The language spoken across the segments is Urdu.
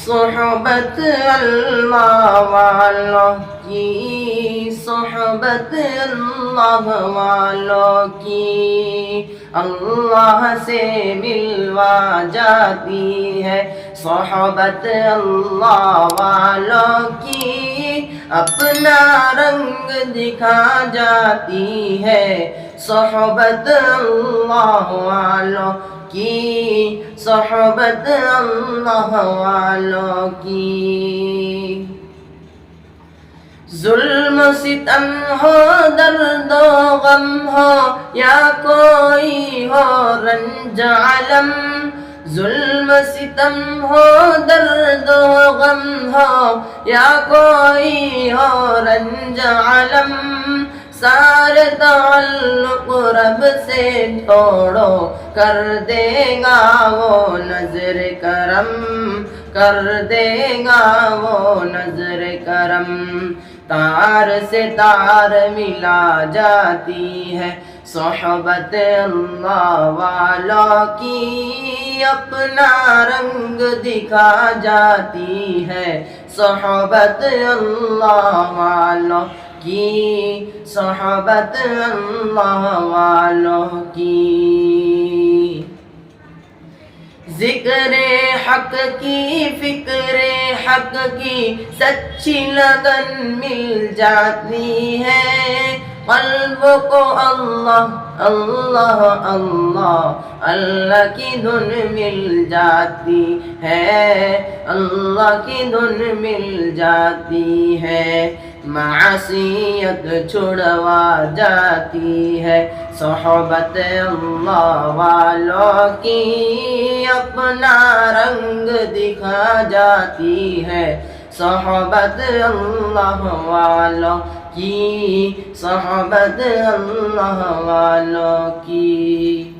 صحبت اللہ والوں کی، صحبت اللہ والوں کی اللہ سے ملوا جاتی ہے، صحبت اللہ والوں کی اپنا رنگ دکھا جاتی ہے، صحبت اللہ والوں کی، صحبت اللہ والوں کی۔ ظلم ستم ہو، درد و غم ہو، یا کوئی ہو رنج علم، ظلم ستم ہو، درد و غم ہو، یا کوئی ہو رنج علم، سارے تعلق رب سے چھوڑو، کر دے گا وہ نظر کرم، کر دے گا وہ نظر کرم۔ تار سے تار ملا جاتی ہے، صحبت اللہ والوں کی اپنا رنگ دکھا جاتی ہے، صحبت اللہ والوں کی، صحبت اللہ والوں کی۔ ذکر حق کی، فکر حق کی سچی لگن مل جاتی ہے، قلب کو اللہ اللہ اللہ اللہ کی دھن مل جاتی ہے، اللہ کی دھن مل جاتی ہے، معصیت چھڑوا جاتی ہے، صحبت اللہ والوں کی اپنا رنگ دکھا جاتی ہے، صحبت اللہ والوں کی، صحبت اللہ والوں کی۔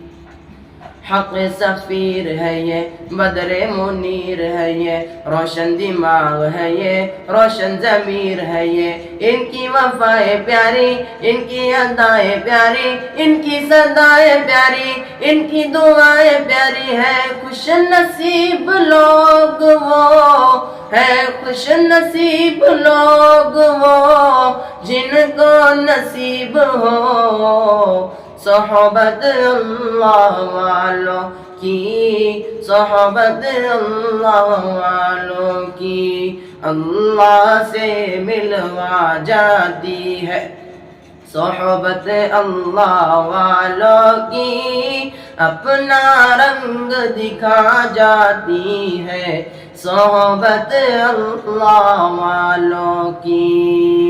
حق سفیر ہے یہ، بدر منیر ہے یہ، روشن دماغ ہے یہ، روشن ضمیر ہے یہ، ان کی وفائیں پیاری، ان کی ادائیں پیاری، ان کی صدائیں پیاری، ان کی دعائیں پیاری ہے، خوش نصیب لوگ وہ ہے، خوش نصیب لوگ وہ جن کو نصیب ہو صحبت اللہ والوں کی، صحبت اللہ والوں کی اللہ سے ملوا جاتی ہے، صحبت اللہ والوں کی اپنا رنگ دکھا جاتی ہے، صحبت اللہ والوں کی۔